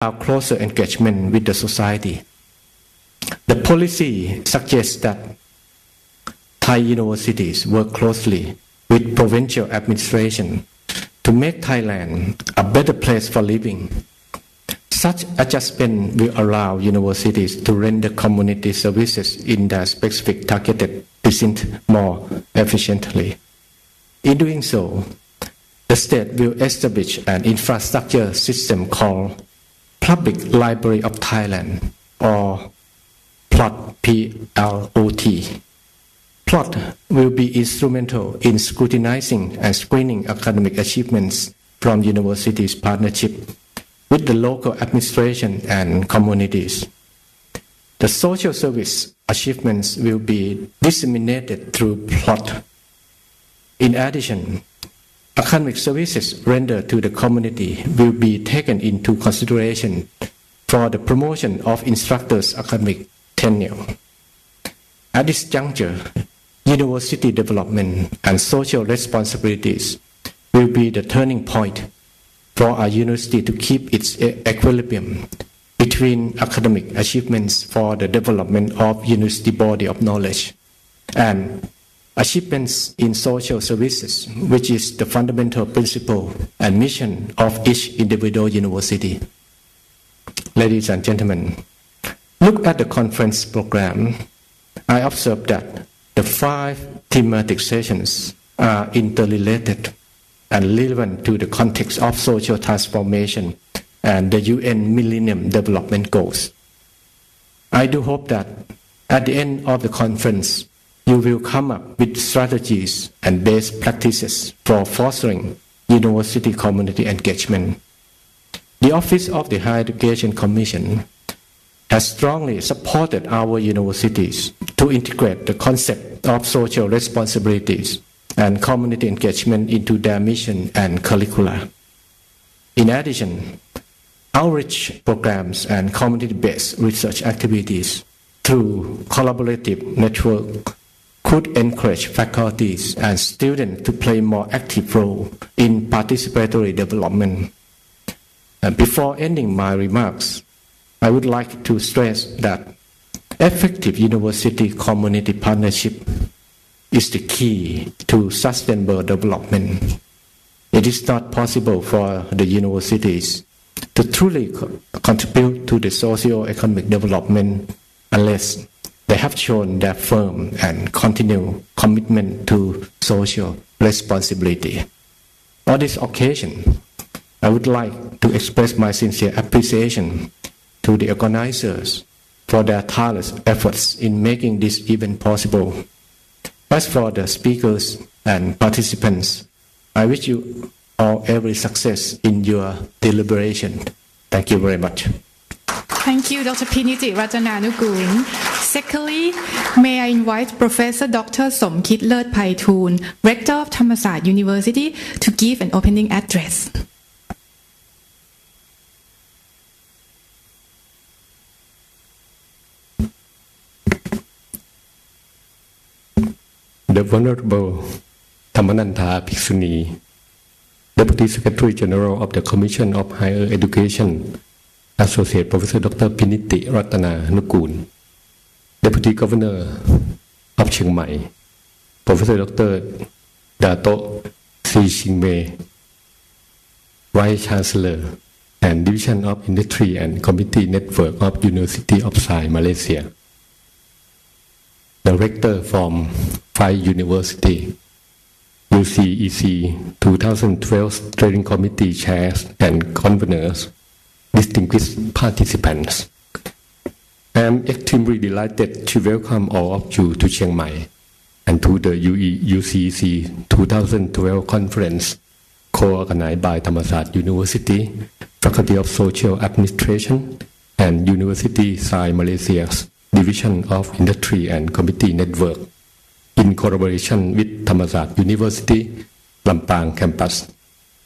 allow closer engagement with the society. The policy suggests that Thai universities work closely with provincial administration to make Thailand a better place for living. Such adjustment will allow universities to render community services in their specific targeted precinct more efficiently. In doing so, the state will establish an infrastructure system called Public Library of Thailand, or PLOT. PLOT will be instrumental in scrutinizing and screening academic achievements from universities' partnership with the local administration and communities. The social service achievements will be disseminated through PLOT. In addition, academic services rendered to the community will be taken into consideration for the promotion of instructors' academic tenure. At this juncture, university development and social responsibilities will be the turning point for our university to keep its equilibrium between academic achievements for the development of university body of knowledge and achievements in social services, which is the fundamental principle and mission of each individual university. Ladies and gentlemen, look at the conference program. I observed that the 5 thematic sessions are interrelated and relevant to the context of social transformation and the UN Millennium Development Goals. I do hope that at the end of the conference, you will come up with strategies and best practices for fostering university community engagement. The Office of the Higher Education Commission has strongly supported our universities to integrate the concept of social responsibilities and community engagement into their mission and curricula. In addition, outreach programs and community-based research activities through collaborative network could encourage faculties and students to play more active role in participatory development. Before ending my remarks, I would like to stress that effective university community partnership is the key to sustainable development. It is not possible for the universities to truly contribute to the socio-economic development unless they have shown their firm and continued commitment to social responsibility. On this occasion, I would like to express my sincere appreciation to the organizers for their tireless efforts in making this event possible. As for the speakers and participants, I wish you all every success in your deliberation. Thank you very much. Thank you, Dr. Piniti Ratananugun. Secondly, may I invite Professor Dr. Somkit Lerth Paithoon, Rector of Thammasat University, to give an opening address. The Venerable Thammananta Bhikshuni, Deputy Secretary General of the Commission of Higher Education, Associate Professor Dr. Piniti Ratananugun, Deputy Governor of Chiang Mai, Professor Dr. Dato Sri Chingmei, Vice Chancellor and Division of Industry and Community Network of University of Sai, Malaysia, Director from 5 University, UCEC 2012 Training Committee Chairs and Conveners, distinguished participants. I am extremely delighted to welcome all of you to Chiang Mai and to the UCEC 2012 conference co-organized by Thammasat University, Faculty of Social Administration, and University Sai Malaysia's Division of Industry and Community Network, in collaboration with Thammasat University, Lampang Campus,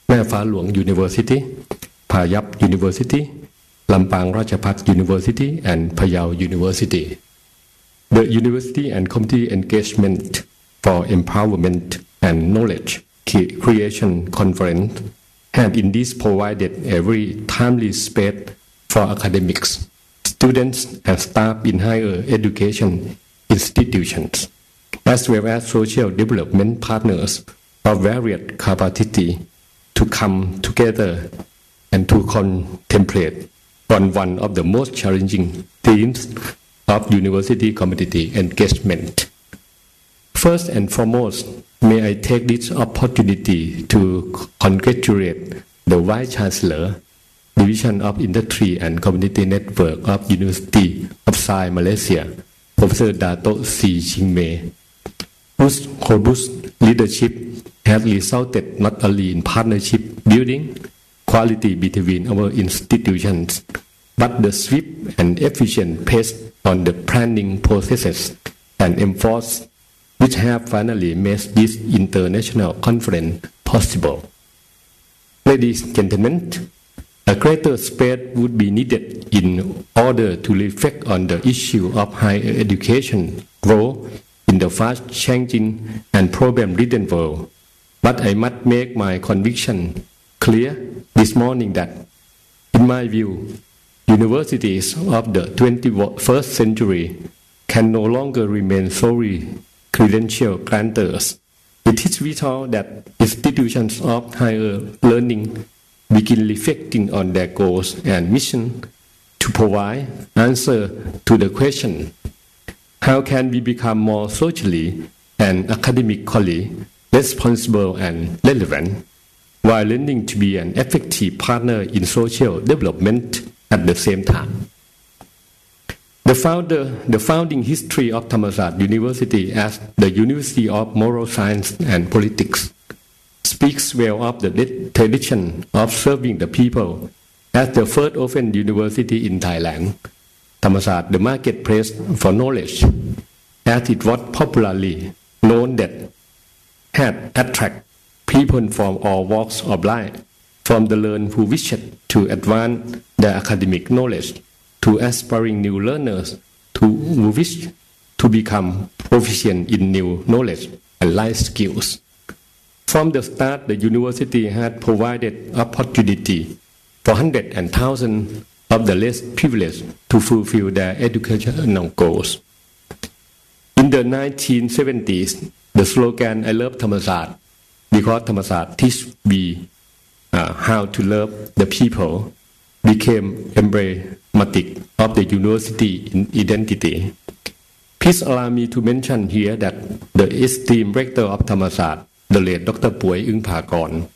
แม่ฟ้าหลวง University, Phayap University, Lampang Ratchapat University, and Phayao University. The University and Community Engagement for Empowerment and Knowledge Creation Conference had indeed provided a very timely space for academics, students and staff in higher education institutions, as well as social development partners of various capacity to come together and to contemplate on one of the most challenging themes of university community engagement. First and foremost, may I take this opportunity to congratulate the Vice Chancellor, Division of Industry and Community Network of University of Science Malaysia, Professor Dato C. Chingmei, whose robust leadership has resulted not only in partnership building quality between our institutions, but the swift and efficient pace on the planning processes and efforts which have finally made this international conference possible. Ladies and gentlemen, a greater space would be needed in order to reflect on the issue of higher education growth in the fast-changing and problem-ridden world. But I must make my conviction clear this morning that, in my view, universities of the 21st century can no longer remain solely credential grantors. It is vital that institutions of higher learning begin reflecting on their goals and mission to provide answer to the question, how can we become more socially and academically responsible and relevant, while learning to be an effective partner in social development at the same time. The founding history of Thammasat University as the University of Moral Science and Politics speaks well of the tradition of serving the people as the first open university in Thailand. Thammasat, the marketplace for knowledge, as it was popularly known, that had attracted people from all walks of life, from the learned who wished to advance their academic knowledge, to aspiring new learners who wish to become proficient in new knowledge and life skills. From the start, the university had provided opportunity for hundreds and thousands of the less privileged to fulfill their educational goals. In the 1970s, the slogan "I love Thammasat because Thammasat teach me how to love the people" became emblematic of the university identity. Please allow me to mention here that the esteemed rector of Thammasat, the late Dr. Puay Ung Phakon,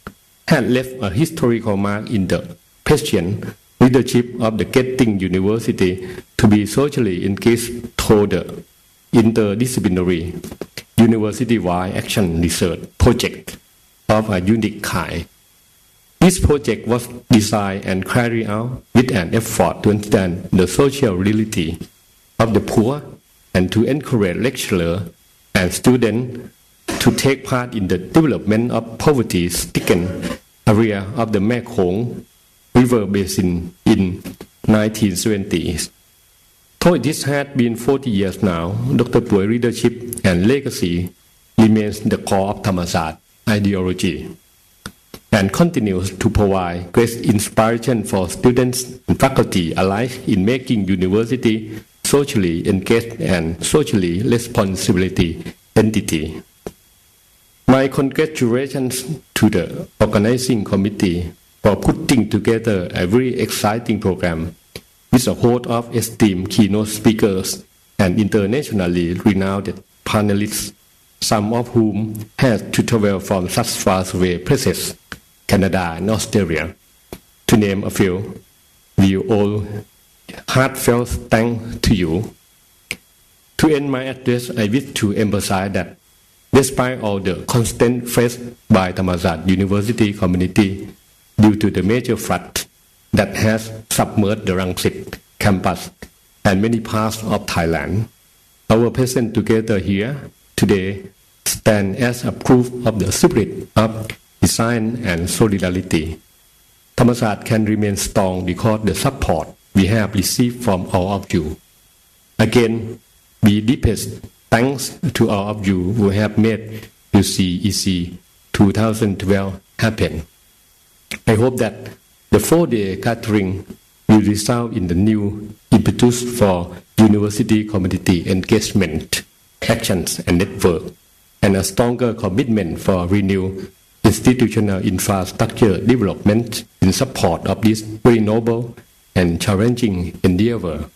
had left a historical mark in the prescient leadership of the Getting University to be socially engaged toward the interdisciplinary university-wide action research project of a unique kind. This project was designed and carried out with an effort to understand the social reality of the poor and to encourage lecturers and students to take part in the development of poverty-stricken area of the Mekong River Basin in 1970s. Though it has been 40 years now, Dr. Puay's leadership and legacy remains the core of Thammasat ideology and continues to provide great inspiration for students and faculty alike in making university socially engaged and socially responsibility entity. My congratulations to the organizing committee for putting together a very exciting program with a host of esteemed keynote speakers and internationally renowned panelists, some of whom had to travel from such far-away places, Canada and Australia. To name a few, we all heartfelt thanks to you. To end my address, I wish to emphasize that despite all the constant faced by Thammasat University community due to the major flood that has submerged the Rangsit campus and many parts of Thailand, our presence together here today stand as a proof of the spirit of design and solidarity. Thammasat can remain strong because the support we have received from all of you. Again, we deepest thanks to all of you who have made UCEC 2012 happen. I hope that the 4-day gathering will result in the new impetus for university community engagement, actions and network, and a stronger commitment for renewed institutional infrastructure development in support of this very noble and challenging endeavor.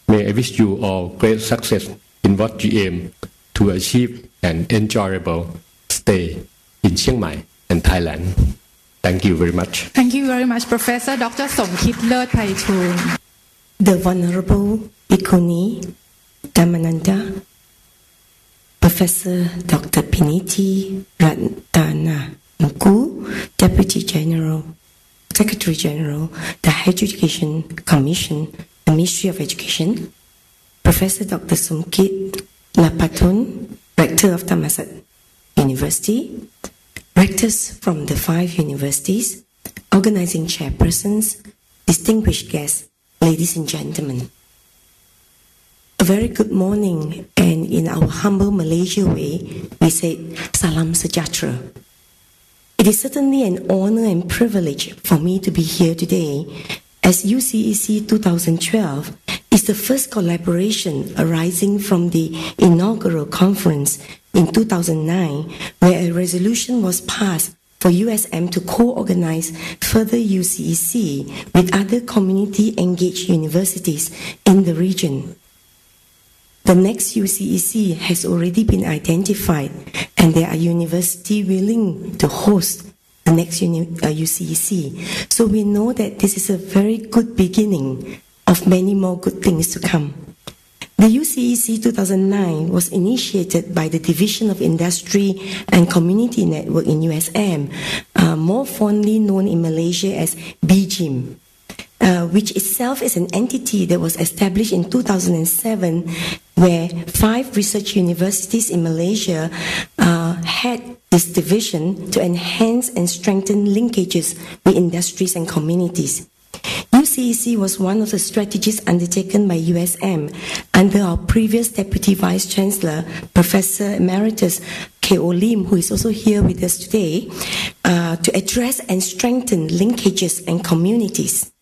May I wish you all great success in what you aim to achieve an enjoyable stay in Chiang Mai and Thailand. Thank you very much. Thank you very much, Professor Dr. Somkit Lerth Paitoon. The Venerable Bhikkhuni Dhammananda, Professor Dr. Piniti Ratananugu, Deputy General, Secretary General, the Higher Education Commission, the Ministry of Education, Professor Dr. Somkit Lerth Paitoon, Rector of Thammasat University, rectors from the 5 universities, organizing chairpersons, distinguished guests, ladies and gentlemen. A very good morning, and in our humble Malaysia way, we say Salam Sejahtera. It is certainly an honor and privilege for me to be here today, as UCEC 2012 is the first collaboration arising from the inaugural conference in 2009, where a resolution was passed for USM to co-organize further UCEC with other community-engaged universities in the region. The next UCEC has already been identified, and there are universities willing to host the next UCEC. So we know that this is a very good beginning of many more good things to come. The UCEC 2009 was initiated by the Division of Industry and Community Network in USM, more fondly known in Malaysia as BGIM, which itself is an entity that was established in 2007, where 5 research universities in Malaysia had this division to enhance and strengthen linkages with industries and communities. UCEC was one of the strategies undertaken by USM under our previous Deputy Vice Chancellor, Professor Emeritus K.O. Lim, who is also here with us today, to address and strengthen linkages and communities.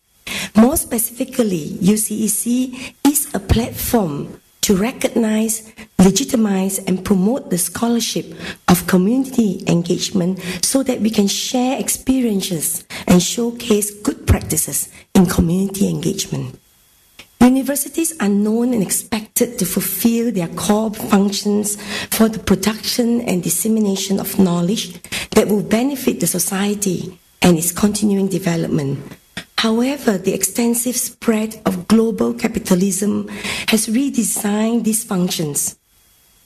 More specifically, UCEC is a platform to recognize, legitimize, and promote the scholarship of community engagement so that we can share experiences and showcase good practices in community engagement. Universities are known and expected to fulfill their core functions for the production and dissemination of knowledge that will benefit the society and its continuing development. However, the extensive spread of global capitalism has redesigned these functions.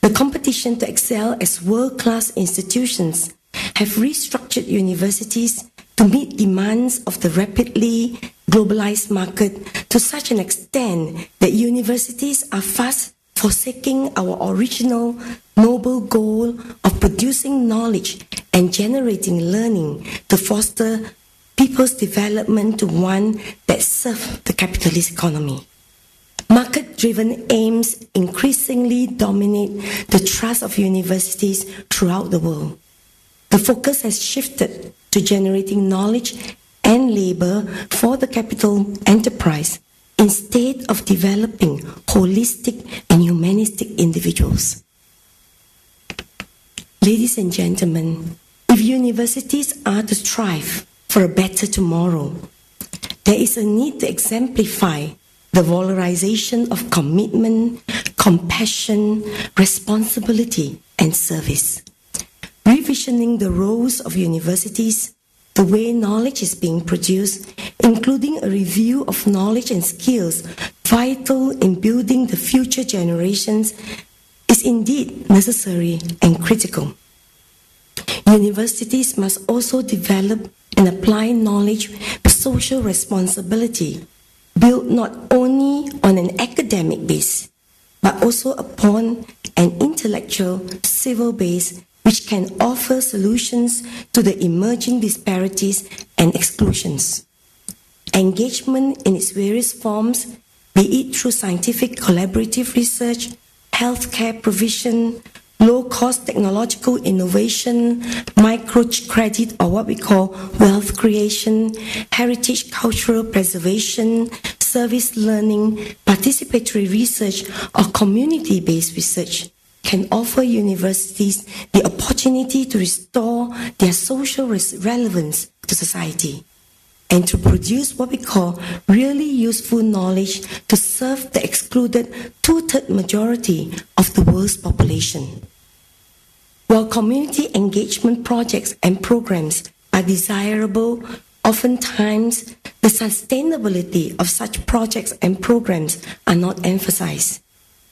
The competition to excel as world-class institutions have restructured universities to meet demands of the rapidly globalized market to such an extent that universities are fast forsaking our original noble goal of producing knowledge and generating learning to foster people's development to one that serves the capitalist economy. Market-driven aims increasingly dominate the trust of universities throughout the world. The focus has shifted to generating knowledge and labor for the capital enterprise instead of developing holistic and humanistic individuals. Ladies and gentlemen, if universities are to strive for a better tomorrow, there is a need to exemplify the valorization of commitment, compassion, responsibility, and service. Revisioning the roles of universities, the way knowledge is being produced, including a review of knowledge and skills vital in building the future generations, is indeed necessary and critical. Universities must also develop and apply knowledge with social responsibility, built not only on an academic base, but also upon an intellectual, civil base which can offer solutions to the emerging disparities and exclusions. Engagement in its various forms, be it through scientific collaborative research, healthcare provision, low-cost technological innovation, microcredit or what we call wealth creation, heritage cultural preservation, service learning, participatory research, or community-based research can offer universities the opportunity to restore their social relevance to society and to produce what we call really useful knowledge to serve the excluded two-thirds majority of the world's population. While community engagement projects and programs are desirable, oftentimes the sustainability of such projects and programs are not emphasized.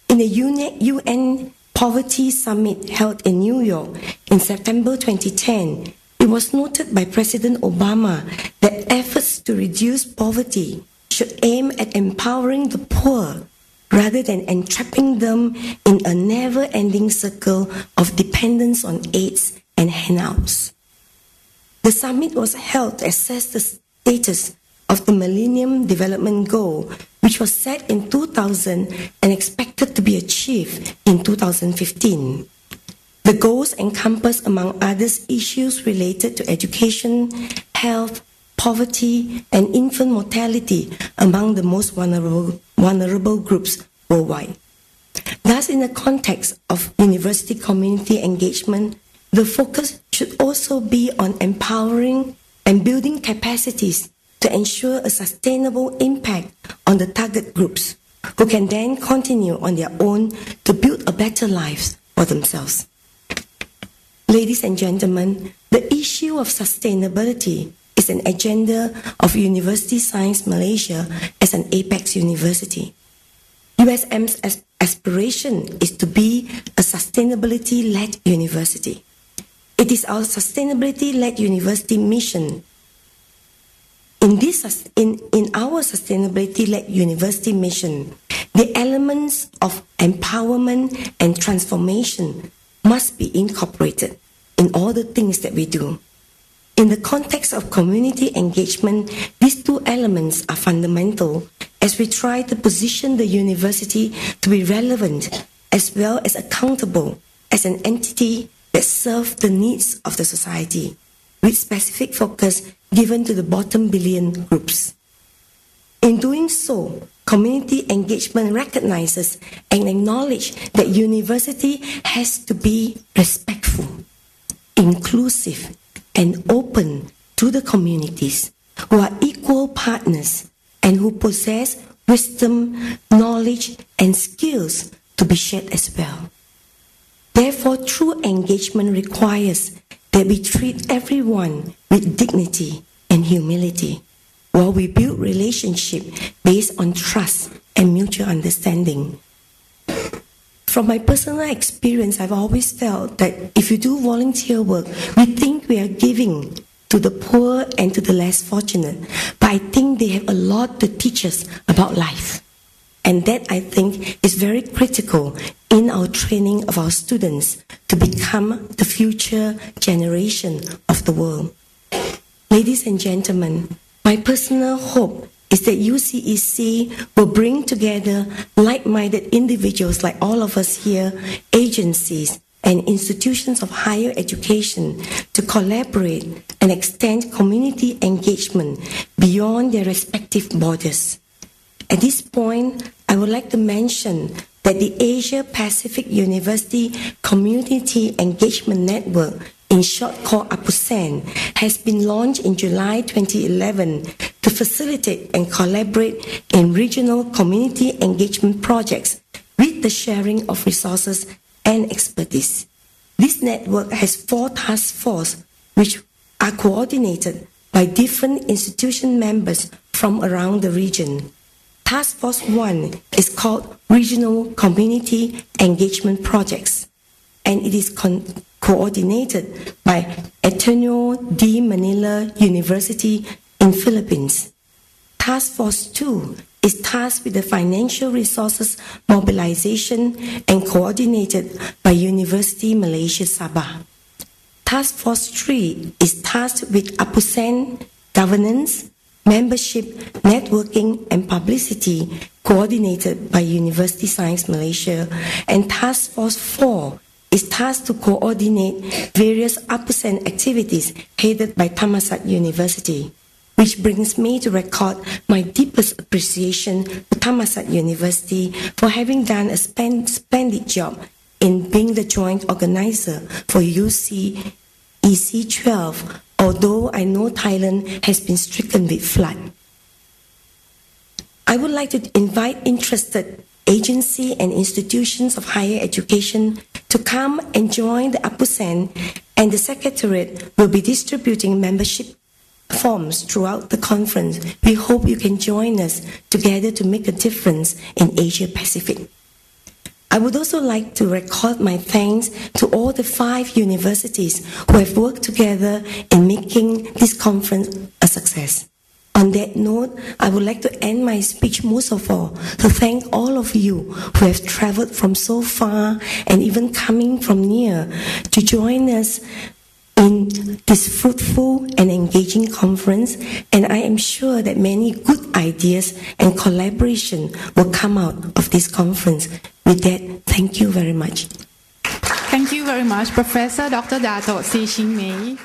In the UN Poverty Summit held in New York in September 2010, it was noted by President Obama that efforts to reduce poverty should aim at empowering the poor rather than entrapping them in a never-ending circle of dependence on aids and handouts. The summit was held to assess the status of the Millennium Development Goal, which was set in 2000 and expected to be achieved in 2015. The goals encompass, among others, issues related to education, health, poverty, and infant mortality among the most vulnerable groups worldwide. Thus, in the context of university community engagement, the focus should also be on empowering and building capacities to ensure a sustainable impact on the target groups, who can then continue on their own to build a better life for themselves. Ladies and gentlemen, the issue of sustainability is an agenda of University Science Malaysia as an apex university. USM's aspiration is to be a sustainability-led university. It is our sustainability-led university mission. In our sustainability-led university mission, the elements of empowerment and transformation must be incorporated in all the things that we do. In the context of community engagement, these two elements are fundamental as we try to position the university to be relevant as well as accountable as an entity that serves the needs of the society, with specific focus given to the bottom billion groups. In doing so, community engagement recognizes and acknowledges that university has to be respectful, inclusive, and open to the communities who are equal partners and who possess wisdom, knowledge, and skills to be shared as well. Therefore, true engagement requires that we treat everyone with dignity and humility, while we build relationship based on trust and mutual understanding. From my personal experience, I've always felt that if you do volunteer work, we think we are giving to the poor and to the less fortunate, but I think they have a lot to teach us about life. And that, I think, is very critical in our training of our students to become the future generation of the world. Ladies and gentlemen, my personal hope is that UCEC will bring together like-minded individuals like all of us here, agencies, and institutions of higher education to collaborate and extend community engagement beyond their respective borders. At this point, I would like to mention that the Asia Pacific University Community Engagement Network, in short called APUSEN, has been launched in July 2011 to facilitate and collaborate in regional community engagement projects with the sharing of resources and expertise. This network has 4 task forces which are coordinated by different institution members from around the region. Task Force 1 is called Regional Community Engagement Projects, and it is coordinated by Ateneo de Manila University in Philippines. Task Force 2 is tasked with the financial resources mobilization and coordinated by University Malaysia Sabah. Task Force 3 is tasked with APUSEN governance, membership, networking, and publicity coordinated by University Science Malaysia. And Task Force 4 is tasked to coordinate various APUSEN activities headed by Thammasat University, which brings me to record my deepest appreciation to Thammasat University for having done a splendid job in being the joint organizer for UCEC 12, although I know Thailand has been stricken with flood. I would like to invite interested agencies and institutions of higher education to come and join the APUSEN, and the Secretariat will be distributing membership forms throughout the conference. We hope you can join us together to make a difference in Asia Pacific. I would also like to record my thanks to all the 5 universities who have worked together in making this conference a success. On that note, I would like to end my speech most of all to thank all of you who have traveled from so far and even coming from near to join us in this fruitful and engaging conference, and I am sure that many good ideas and collaboration will come out of this conference. With that, thank you very much. Thank you very much, Professor Dr. Dato' C. Ching Mei.